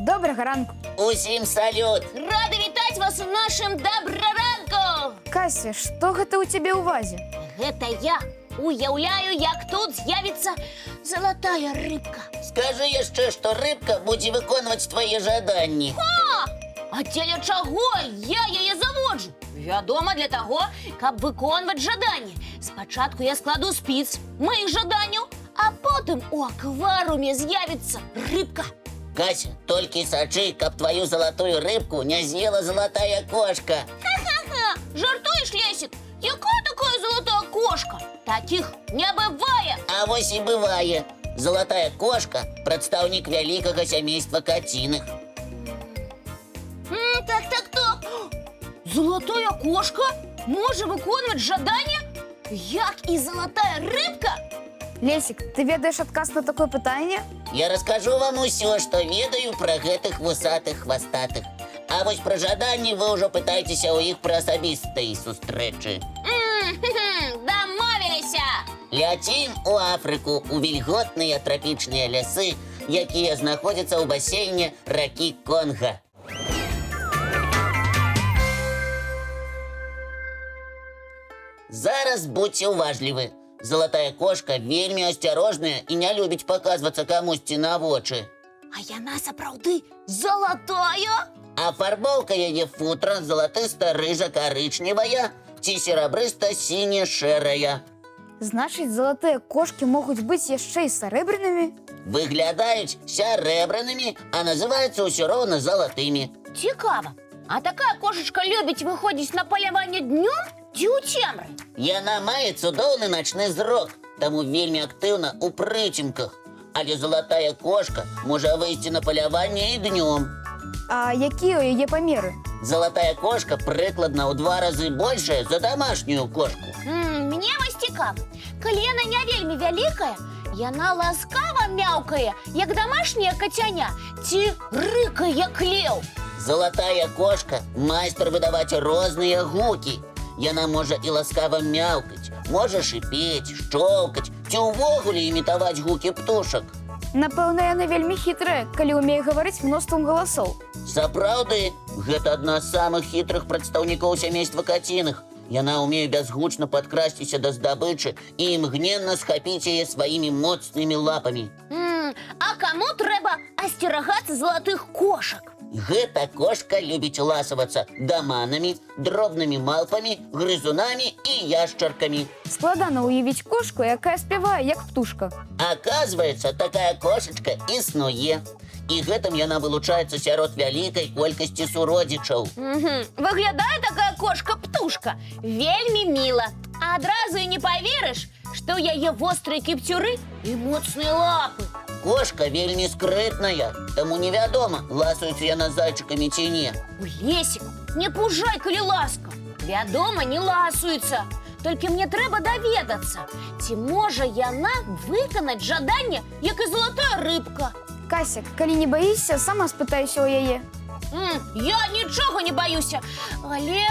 Доброго ранку. Усім салют! Рада вітаць вас у нашым добраранку! Кася, што гэта ў цябе ў вазе? Гэта я уяўляю, як тут з'явіцца залатая рыбка. Скажы яшчэ, што рыбка будзе выконваць твае жаданні. А дзеля чаго я яе заводжу? Вядома, для таго, каб выконваць жаданні. Спачатку я складу спіс маіх жаданняў, а потым у акварыуме з'явіцца рыбка. Кася, толькі сачы, каб твою залатую рыбку не з'ела залатая кошка. Ха-ха-ха! Жартуеш, Лесик? Якая такая золотая кошка? Таких не бывае! А вось і бывае. Залатая кошка – прадстаўнік вялікага сямейства каціных. Так. Золотая кошка можа выконваць жаданне, як і залатая рыбка? Лесик, ты ведаеш адказ на такое пытанне? Я раскажу вам усё, што ведаю пра гэтых вусатых хвастатых. А вось пра жаданні вы ўжо пытаецеся ў іх пра асабістыя сустрэчы. Дамовіліся! Ляцім у Афрыку, у вільготныя трапічныя лясы, якія знаходзяцца ў басейне ракі Конга. Зараз будьце уважлівы. Залатая кошка вельмі асцярожная і не любіць паказвацца камусьці на вочы. А яна сапраўды залатая? Афарбоўка яе футра залатыста-рыжа-карычневая ці серабрыста-сіне-шэрая. Значыць, залатыя кошкі могуць быць яшчэ і сарэбранымі? Выглядаюць сярэбранымі, а называюцца ўсё роўна залатымі. Цікава. А такая кошачка любіць выходзіць на паляванне днём ці ў цемры? Яна мае цудоўны начны зрок, таму вельмі актыўна ў прыцемках. Але залатая кошка можа выйсці на паляванне і днём. А якія ў яе памеры? Залатая кошка прыкладна ў 2 разы большая за дамашнюю кошку. Мне вось цікава. Калі яна не вельмі вялікая, яна ласкава мяўкае, як дамашняя кацяня, ці рыкае, як леў? Залатая кошка майстар выдаваць розныя гукі. Яна можа і ласкава мяўкаць, можа шыпець, шчоўкаць, ці ўвогуле імітаваць гукі птушак. Напэўна, яна вельмі хітрая, калі ўмее гаварыць мноствам галасоў. Сапраўды, гэта адна з самых хітрых прадстаўнікоў сямейства каціных. Яна ўмее бязгучна падкрасціся да здабычы і імгненна схапіць яе сваімі моцнымі лапамі. А каму трэба асцерагацца залатых кошак? Гэта кошка любіць ласавацца даманамі, дробнымі малпамі, грызунамі і яшчаркамі. Складана ўявіць кошку, якая спявае, як птушка. Аказваецца, такая кошачка існуе. І гэтым яна вылучаецца сярод вялікай колькасці суродзічаў. Выглядае такая кошка-птушка вельмі міла. Адразу і не паверыш, што ў яе вострыя кіпцюры і моцныя лапы. Кошка вельмі скрытная, таму невядома, ласуецца яна зайчыкамі ці не. Лесик, не пужай, калі ласка. Вядома, не ласуецца. Толькі мне трэба даведацца, ці можа яна выканаць жаданне, як і залатая рыбка. Кася, калі не баішся, сама спытайся ў яе. Я нічога не баюся, але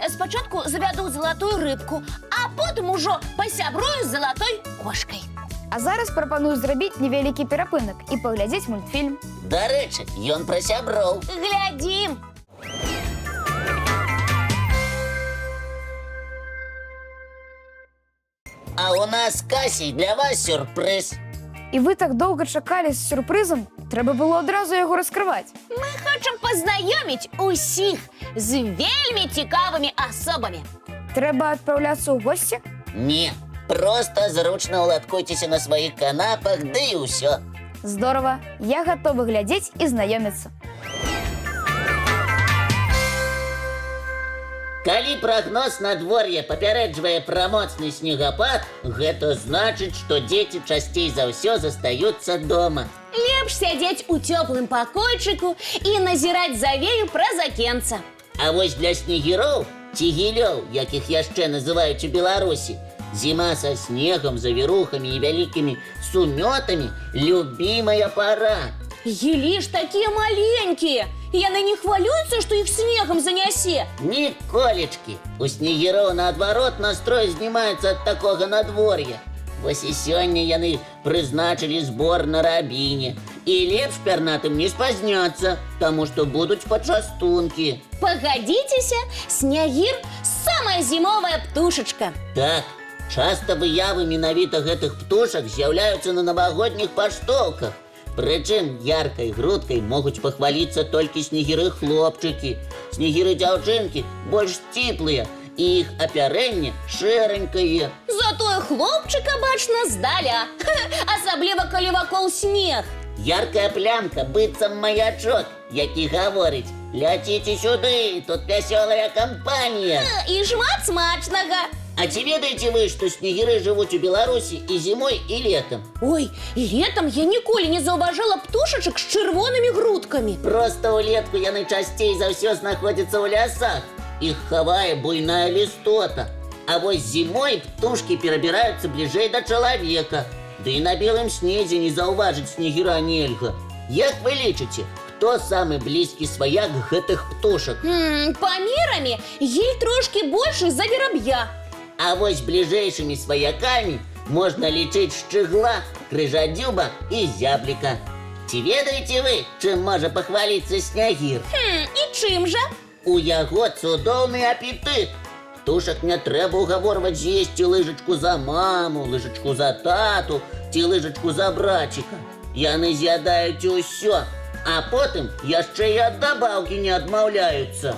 спачатку завяду залатую рыбку, а потым ужо пасябрую з залатой кошкай. А зараз прапаную зрабіць невялікі перапынак і паглядзець мультфільм. Дарэчы, ён пра сяброў. Глядзім! А у нас з Касей для вас сюрпрыз. І вы так доўга чакалі з сюрпрызам, трэба было адразу яго раскрываць. Мы хочам пазнаёміць усіх з вельмі цікавымі асобамі. Трэба адпраўляцца ў госці? Не, проста зручна ўладкуйцеся на сваіх канапах, ды і ўсё. Здорава, я гатовы глядзець і знаёміцца. Калі прагноз надвор'я папярэджвае пра моцны снегапад, гэта значыць, што дзеці часцей за ўсё застаюцца дома. Лепш сядзець у цёплым пакойчыку і назіраць завею праз акенца. А вось для снегіроў, ці гілёў, якіх яшчэ называюць у Беларусі, зіма са снегам, завірухамі і вялікімі сумётамі – любімая пара. Гілі ж такія маленькія. Яны не хвалююцца, што іх снегам занясе? Ніколечкі. У снегіроў, наадварот, настрой знімаецца ад такога надвор'я. Вось і сёння яны прызначылі збор на рабіне. І лепш пернатым не спазняцца, таму што будуць пачастункі. Погодитеся, снегир – самая зимовая птушечка. Так, часта выявы менавіта гэтых птушак з'яўляюцца на навагодніх паштоўках. Прычым яркай грудкай могуць пахваліцца толькі снегіры-хлопчыкі. Снегіры-дзяўчынкі больш сціплыя, і іх апярэнне шэранькае. Затое хлопчика бачна здаля, асабліва калі вакол снег. Яркая плямка быццам маячок, які гаворыць: ляціце сюды, тут вясёлая кампанія. І шмат смачнага. А ці ведаеце вы, што снегіры жывуць у Беларусі і зімой, і летам? Ой, летом я ніколі не заўважала птушачак з чырвонымі грудкамі. Проста ўлетку яны часцей за ўсё знаходзяцца ў лясах. Іх хавае буйная лістота. А вось зімой птушкі перабіраюцца бліжэй да чалавека. Ды і на белым снезе не заўважыць снегіра нельга. Як вы лічыце, хто самы блізкі сваяк гэтых птушак? Памерамі гіль трошкі большы за вераб'я. А вось бліжэйшымі сваякамі можна лічыць шчыгла, крыжадзюба і зябліка. Ці ведаеце вы, чым можа пахваліцца снегір? І чым жа? У яго цудоўны апетыт. Птушак не трэба ўгаворваць з'есці лыжачку за маму, лыжачку за тату ці лыжачку за браціка. Яны з'ядаюць усё, а потым яшчэ і ад дабаўкі не адмаўляюцца.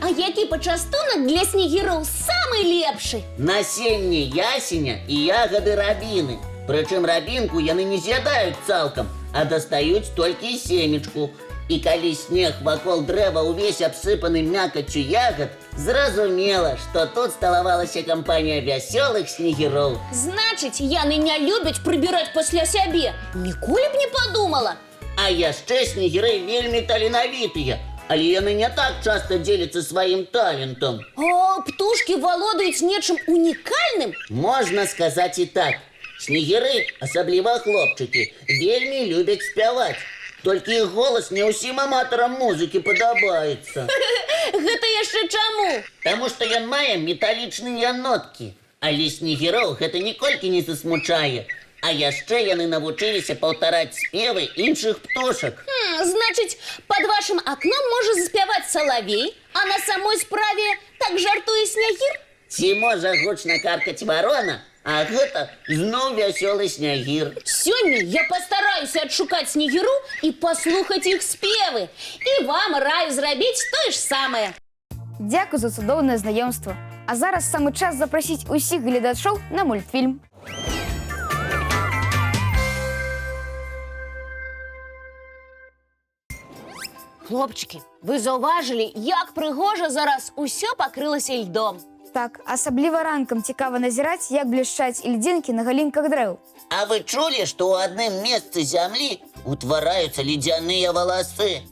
А які пачастунак для снегіроў самы лепшы? Насенне ясеня і ягады рабіны. Прычым рабінку яны не з'ядаюць цалкам, а дастаюць толькі семечку. І калі снег вакол дрэва ўвесь абсыпаны мякаццю ягад, зразумела, што тут сталавалася кампанія вясёлых снегіроў. Значыць, яны не любяць прыбіраць пасля сябе. Ніколі б не падумала. А яшчэ снегіры вельмі таленавітыя, але яны не так часта дзеляцца сваім талентам. А птушкі валодаюць нечым унікальным? Можна сказаць і так. Снегіры, асабліва хлопчыкі, вельмі любяць спяваць. Толькі іх голас не ўсім аматарам музыкі падабаецца. Гэта яшчэ чаму? Таму што ён мае металічныя ноткі. Але снегіроў гэта ніколькі не засмучае. А яшчэ яны навучыліся паўтараць спевы іншых птушак. Значыць, пад вашым акном можа заспяваць салавей, а на самой справе так жартуе снегір? Ці можа гучна каркаць варона, а гэта зноў вясёлы снегір. Сёння я пастараюся адшукаць снегіру і паслухаць іх спевы. І вам раю зрабіць тое ж самае. Дзякуй за цудоўнае знаёмства. А зараз самы час запрасіць усіх гледачоў на мультфільм. Хлопчики, ви заўважылі, як прыгожа зараз усё пакрылася льдом? Так, асабліва ранкам цікава назіраць, як блішчаць ільдзінкі на галінках дрэў. А вы чулі, што ў адным месцы зямлі утвараюцца ледзяныя валасы?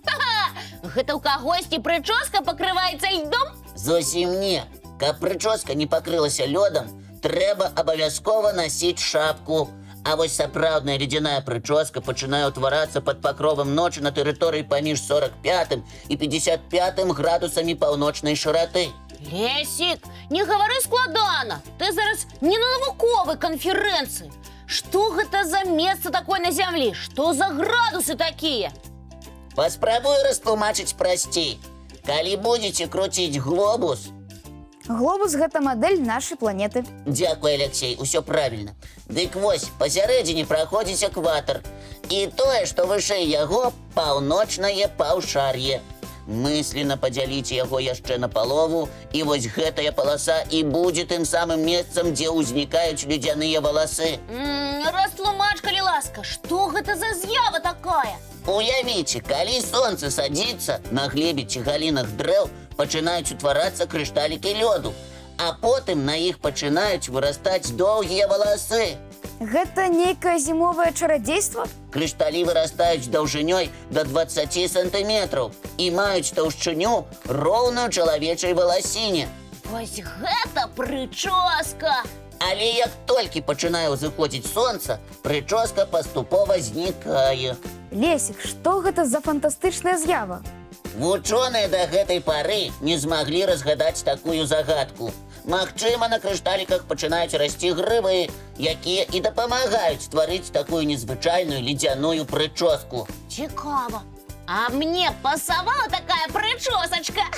Гэта ў кагосьці прычоска пакрываецца льдом? Зусім не. Каб прычоска не пакрылася лёдам, трэба абавязкова насіць шапку. А вось сапраўдная ледзяная прычоска пачынае ўтварацца пад пакровам ночы на тэрыторыі паміж 45 і 55 градусамі паўночнай шыраты. Лесік, не гавары складана. Ты зараз не на навуковай канферэнцыі. Што гэта за месца такое на зямлі? Што за градусы такія? Паспрабую растлумачыць прасцей. Калі будзеце круціць глобус... Глобус – гэта мадэль нашай планеты. Дзякуй, Алексей, усё правільна. Дык вось, пасярэдзіне праходзіць экватар. І тое, што вышэй яго, паўночнае паўшар'е. Мысленно падзяліце яго яшчэ на палову, і вось гэтая паласа і будзе тым самым месцам, дзе ўзнікаюць ледзяныя валасы. Растлумач, калі ласка, што гэта за з'ява такая? Уявіце, калі сонца садзіцца, на глебе ці галінах дрэў пачынаюць утварацца крышталікі лёду, а потым на іх пачынаюць вырастаць доўгія валасы. Гэта нейкае зімовае чарадзейства? Крышталі вырастаюць даўжынёй да 20 сантыметраў і маюць таўшчыню роўную чалавечай валасіне. Вось гэта прычоска! Але як толькі пачынае ўзыходзіць сонца, прычоска паступова знікае. Лесік, што гэта за фантастычная з'ява? Вучоныя да гэтай пары не змаглі разгадаць такую загадку. Магчыма, на крышталіках пачынаюць расці грыбы, якія і дапамагаюць стварыць такую незвычайную ледзяную прычоску. Цікава. А мне пасавала такая прычосачка.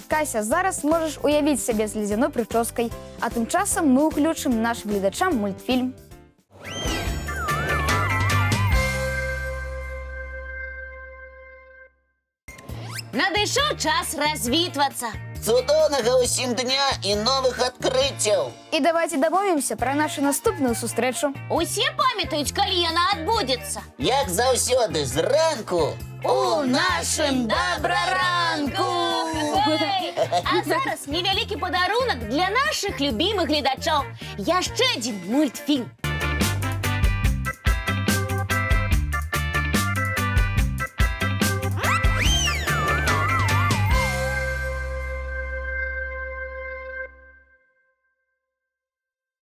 Кася, зараз можеш уявіць сябе з ледзяной прычоскай, а тым часам мы ўключым нашым гледачам мультфільм. Надышоў час развітвацца. Цудоўнага ўсім дня і новых адкрыццяў! І давайте дамовімся пра нашу наступную сустрэчу. Усе памятаюць, калі яна адбудзецца. Як заўсёды, зранку! У нашым добраранку! А зараз невялікі падарунак для нашых любімых гледачоў. Яшчэ адзін мультфільм.